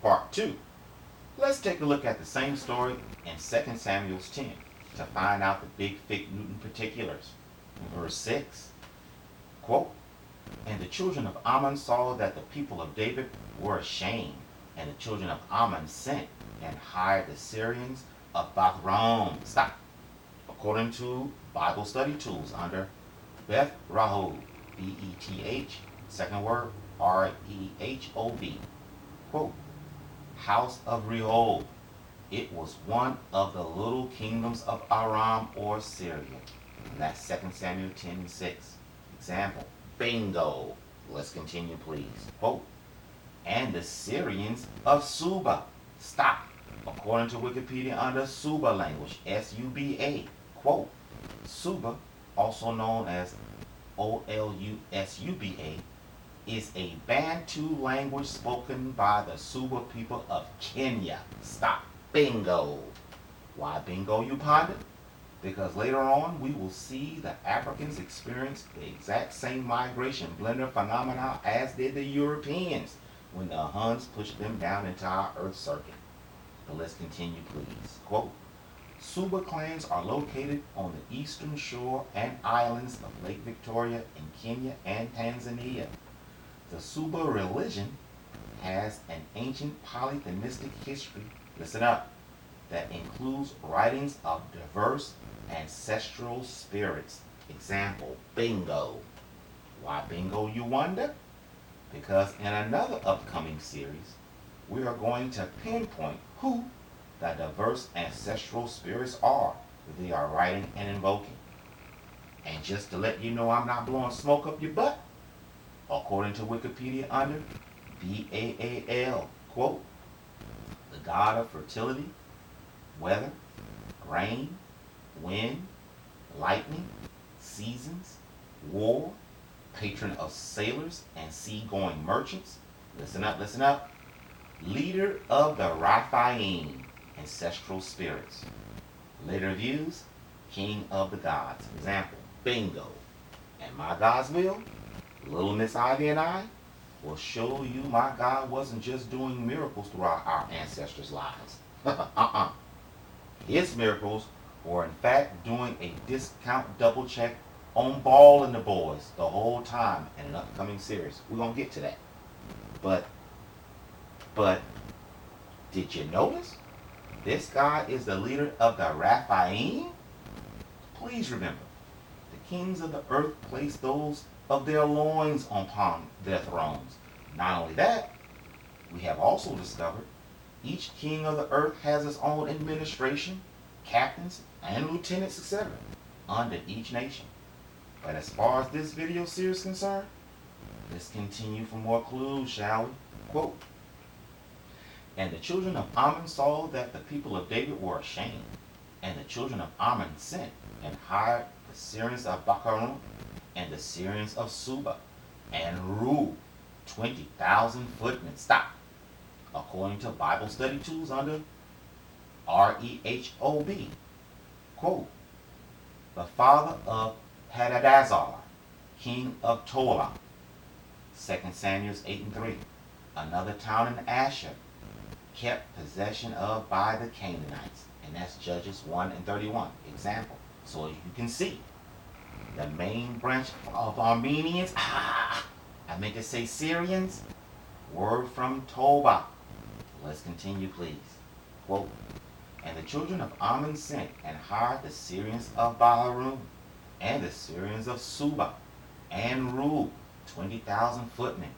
Part 2. Let's take a look at the same story in 2 Samuel 10 to find out the big fig Newton particulars. In verse 6, quote, "And the children of Ammon saw that the people of David were ashamed, and the children of Ammon sent and hired the Syrians of Bathram." Stop. According to Bible study tools under Beth Rahov, B-E-T-H, second word, R-E-H-O-V. Quote, "House of Rehob. It was one of the little kingdoms of Aram or Syria." And that's 2 Samuel 10:6. Example, bingo. Let's continue, please. Quote, "And the Syrians of Suba." Stop. According to Wikipedia under Suba language, S-U-B-A. Quote, "Suba, also known as O-L-U-S-U-B-A, is a Bantu language spoken by the Suba people of Kenya." Stop. Bingo. Why bingo, you ponder? Because later on we will see the Africans experience the exact same migration blender phenomena as did the Europeans when the Huns pushed them down into our Earth circuit. But let's continue, please. Quote, "Suba clans are located on the eastern shore and islands of Lake Victoria in Kenya and Tanzania. The Suba religion has an ancient polytheistic history," listen up, "that includes writings of diverse ancestral spirits." Example, bingo. Why bingo, you wonder? Because in another upcoming series, we are going to pinpoint who the diverse ancestral spirits are that they are writing and invoking. And just to let you know I'm not blowing smoke up your butt, according to Wikipedia under Baal, quote, "The god of fertility, weather, rain, wind, lightning, seasons, war, patron of sailors and sea-going merchants." Listen up, leader of the Raphaim, ancestral spirits. Later views, king of the gods. Example, bingo. And my God's will, little Miss Ivy and I will show you my God wasn't just doing miracles throughout our ancestors' lives. His miracles were in fact doing a discount double check on Ball and the boys the whole time in an upcoming series. We're going to get to that. But did you notice? This guy is the leader of the Raphaim. Please remember, the kings of the earth place those of their loins upon their thrones. Not only that, we have also discovered each king of the earth has his own administration, captains, and lieutenants, etc. under each nation. But as far as this video series is concerned, let's continue for more clues, shall we? Quote, "And the children of Ammon saw that the people of David were ashamed, and the children of Ammon sent and hired the Syrians of Bacarum and the Syrians of Suba, and ruled 20,000 footmen." Stop. According to Bible study tools under R-E-H-O-B. Quote, "The father of Hadadazar, king of Tola." 2 Samuel 8:3. "Another town in Asher, kept possession of by the Canaanites." And that's Judges 1:31. Example. So as you can see, the main branch of Armenians, I meant to say Syrians, word from Toba. Let's continue, please. Quote, "And the children of Ammon sent and hired the Syrians of Baharum and the Syrians of Suba, and ruled 20,000 footmen,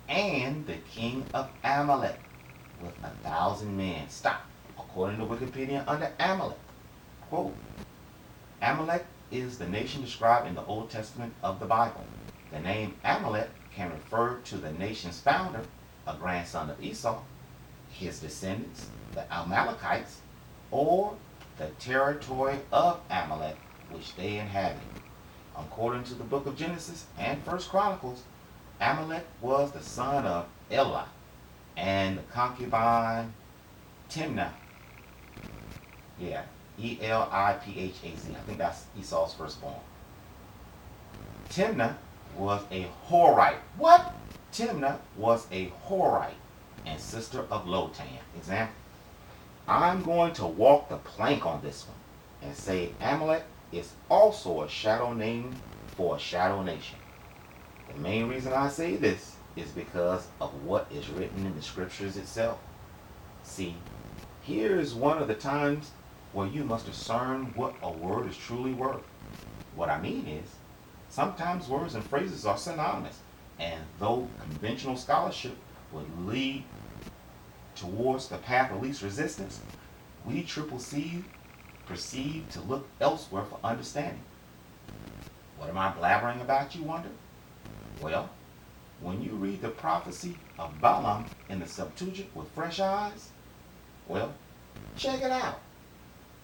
and the king of Amalek with 1,000 men." Stop. According to Wikipedia under Amalek. Quote, "Amalek is the nation described in the Old Testament of the Bible. The name Amalek can refer to the nation's founder, a grandson of Esau, his descendants, the Amalekites, or the territory of Amalek, which they inhabit. According to the book of Genesis and First Chronicles, Amalek was the son of Elah and the concubine Timnah. Yeah, E-L-I-P-H-A-Z. I think that's Esau's firstborn. Timnah was a Horite. What? Timnah was a Horite. and sister of Lotan. Example, I'm going to walk the plank on this one and say Amalek is also a shadow name for a shadow nation. The main reason I say this is because of what is written in the scriptures itself. See, here is one of the times where you must discern what a word is truly worth. What I mean is, sometimes words and phrases are synonymous, and though conventional scholarship would lead towards the path of least resistance, we triple C proceed to look elsewhere for understanding. What am I blabbering about, you wonder? Well, when you read the prophecy of Balaam in the Septuagint with fresh eyes, well, check it out.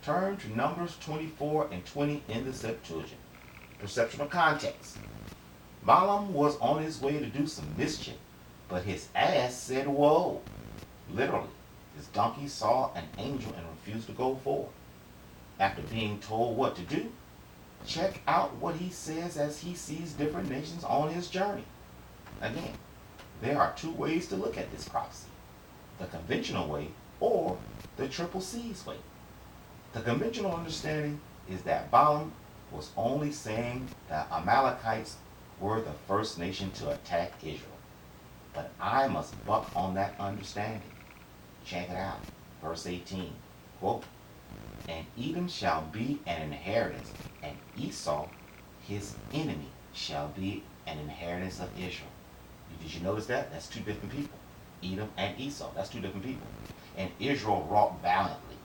Turn to Numbers 24 and 20 in the Septuagint. Perception of context. Balaam was on his way to do some mischief, but his ass said, whoa. Literally, his donkey saw an angel and refused to go forward. After being told what to do, check out what he says as he sees different nations on his journey. Again, there are two ways to look at this prophecy: the conventional way or the triple C's way. The conventional understanding is that Balaam was only saying that Amalekites were the first nation to attack Israel. But I must buck on that understanding. Check it out. Verse 18. Quote, and Edom shall be an inheritance, and Esau, his enemy, shall be an inheritance of Israel. Did you notice that? That's two different people. Edom and Esau, that's two different people. And Israel wrought valiantly.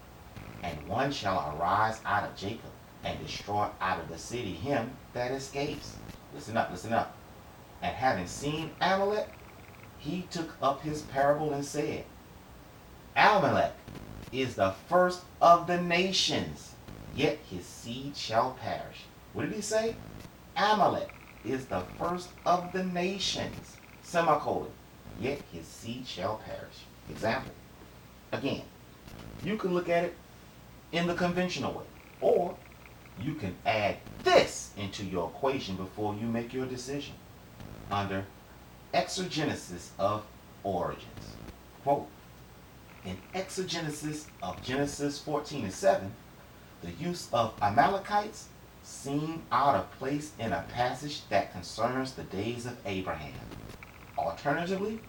And one shall arise out of Jacob, and destroy out of the city him that escapes. Listen up, listen up. And having seen Amalek, he took up his parable and said, Amalek is the first of the nations, yet his seed shall perish. What did he say? Amalek is the first of the nations, semicolon, yet his seed shall perish. Example. Again, you can look at it in the conventional way, or you can add this into your equation before you make your decision under exegesis of origins. Quote, in exegesis of Genesis 14 and 7, the use of Amalekites seem out of place in a passage that concerns the days of Abraham. Alternatively,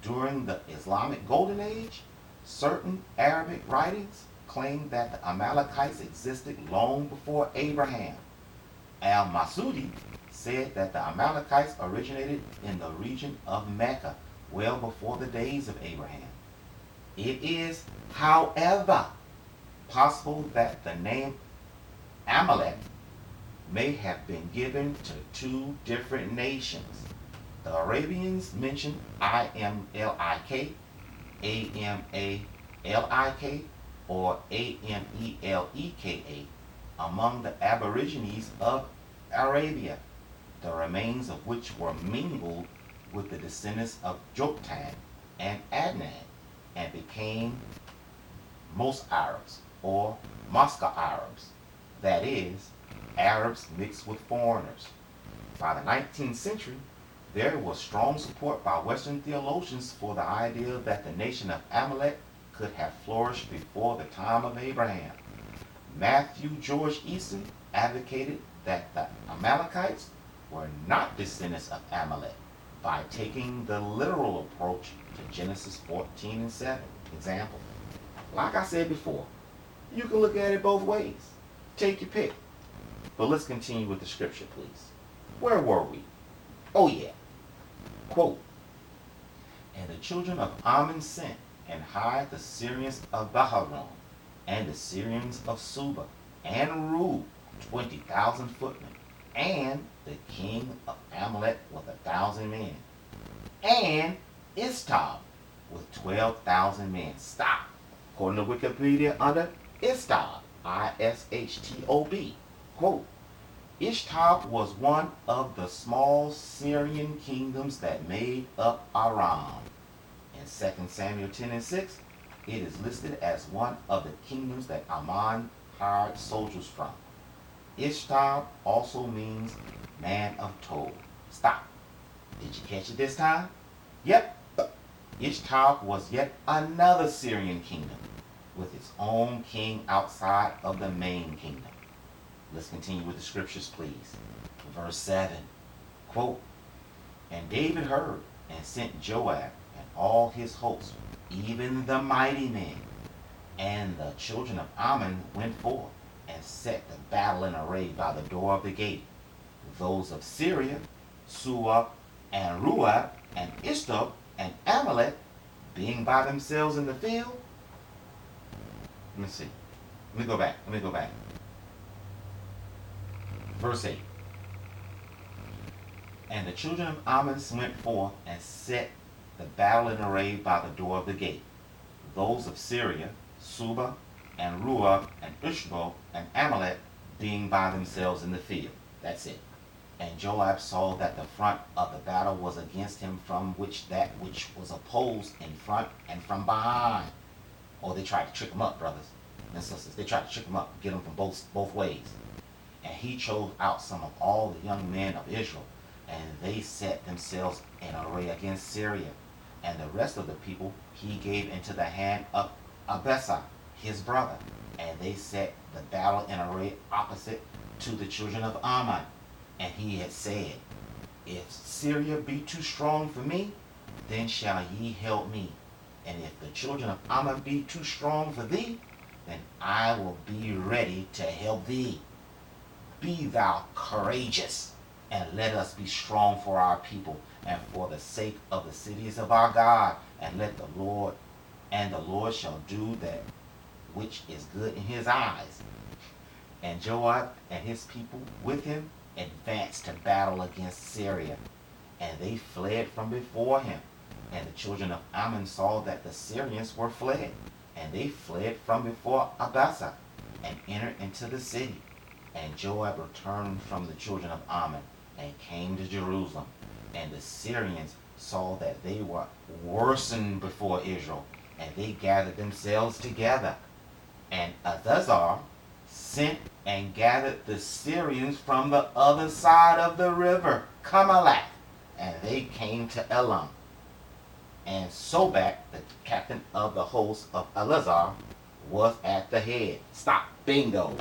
during the Islamic Golden Age, certain Arabic writings claim that the Amalekites existed long before Abraham. Al-Masudi said that the Amalekites originated in the region of Mecca well before the days of Abraham. It is, however, possible that the name Amalek may have been given to two different nations. The Arabians mention Imlik, Amalik, or Ameleka among the Aborigines of Arabia, the remains of which were mingled with the descendants of Joktan and Adnan, and became most Arabs, or Mosca Arabs, that is, Arabs mixed with foreigners. By the 19th century, there was strong support by Western theologians for the idea that the nation of Amalek could have flourished before the time of Abraham. Matthew George Easton advocated that the Amalekites were not descendants of Amalek by taking the literal approach to Genesis 14 and 7. Example. Like I said before, you can look at it both ways. Take your pick. But let's continue with the scripture, please. Where were we? Oh yeah. Quote, and the children of Ammon sent and hired the Syrians of Baharon, and the Syrians of Suba, and ruled 20,000 footmen, and the king of Amalek with 1,000 men, and Ishtab with 12,000 men. Stop. According to Wikipedia, under Ishtab, Ishtob, quote, Ishtab was one of the small Syrian kingdoms that made up Aram. In 2 Samuel 10 and 6, it is listed as one of the kingdoms that Ammon hired soldiers from. Ishtab also means man of Tob. Stop. Did you catch it this time? Yep. Ishtar was yet another Syrian kingdom with its own king outside of the main kingdom. Let's continue with the scriptures, please. Verse 7, quote, "And David heard and sent Joab and all his hosts, even the mighty men. And the children of Ammon went forth and set the battle in array by the door of the gate. Those of Syria, Suah, and Ruah, and Ishtar, and Amalek, being by themselves in the field." Let me see. Let me go back. Verse 8. "And the children of Ammon went forth and set the battle in array by the door of the gate. Those of Syria, Suba, and Ruah, and Ishmael, and Amalek, being by themselves in the field." That's it. "And Joab saw that the front of the battle was against him, from which that which was opposed in front and from behind." Oh, they tried to trick him up, brothers and sisters. They tried to trick him up, get him from both ways. "And he chose out some of all the young men of Israel, and they set themselves in array against Syria. And the rest of the people he gave into the hand of Abessai, his brother. And they set the battle in array opposite to the children of Ammon. And he had said, If Syria be too strong for me, then shall ye help me. And if the children of Ammon be too strong for thee, then I will be ready to help thee. Be thou courageous, and let us be strong for our people, and for the sake of the cities of our God, and the Lord shall do that which is good in his eyes." And Joab and his people with him advanced to battle against Syria, and they fled from before him. And the children of Ammon saw that the Syrians were fled, and they fled from before Abasa, and entered into the city. And Joab returned from the children of Ammon, and came to Jerusalem. And the Syrians saw that they were worsened before Israel, and they gathered themselves together. And Adazar sent and gathered the Syrians from the other side of the river, Kamalak, and they came to Elam. And Sobak, the captain of the host of Elazar, was at the head. Stop. Bingo.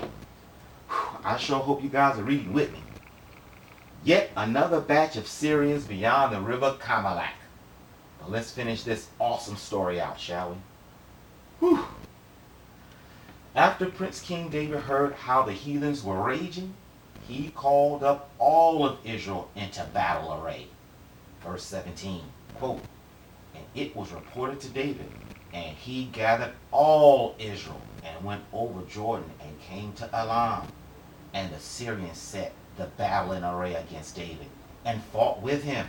I sure hope you guys are reading with me. Yet another batch of Syrians beyond the river Kamalak. But let's finish this awesome story out, shall we? Whew. After Prince King David heard how the heathens were raging, he called up all of Israel into battle array. Verse 17, quote, "And it was reported to David, and he gathered all Israel, and went over Jordan, and came to Elam. And the Syrians set the battle in array against David, and fought with him.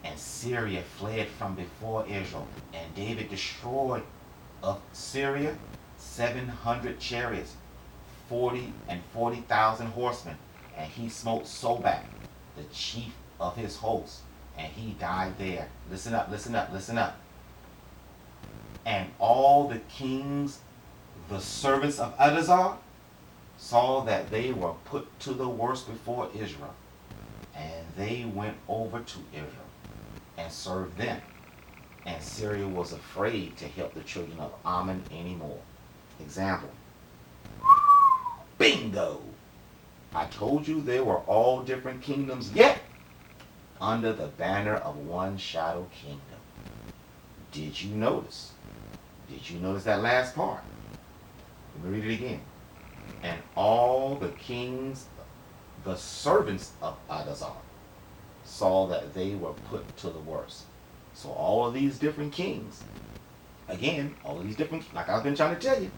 And Syria fled from before Israel, and David destroyed of Syria 700 chariots, 40,000 horsemen, and he smote Sobak, the chief of his host, and he died there." Listen up, listen up, listen up. "And all the kings, the servants of Adazar, saw that they were put to the worst before Israel, and they went over to Israel and served them. And Syria was afraid to help the children of Ammon anymore." Example. Bingo! I told you they were all different kingdoms, yet under the banner of one shadow kingdom. Did you notice? Did you notice that last part? Let me read it again. "And all the kings, the servants of Adazar, saw that they were put to the worst." So all of these different kings, again, all of these different, like I've been trying to tell you,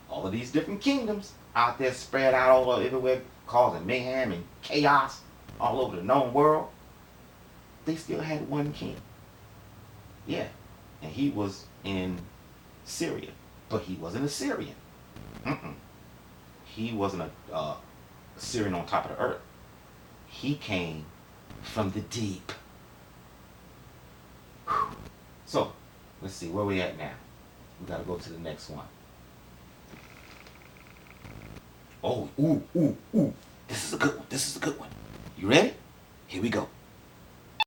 all of these different kingdoms out there spread out all over everywhere, causing mayhem and chaos all over the known world, they still had one king. Yeah, and he was in Syria, but he wasn't a Syrian. He wasn't a Syrian on top of the earth. He came from the deep. Whew. So, let's see, where we at now? We got to go to the next one. Oh, ooh. This is a good one. You ready? Here we go.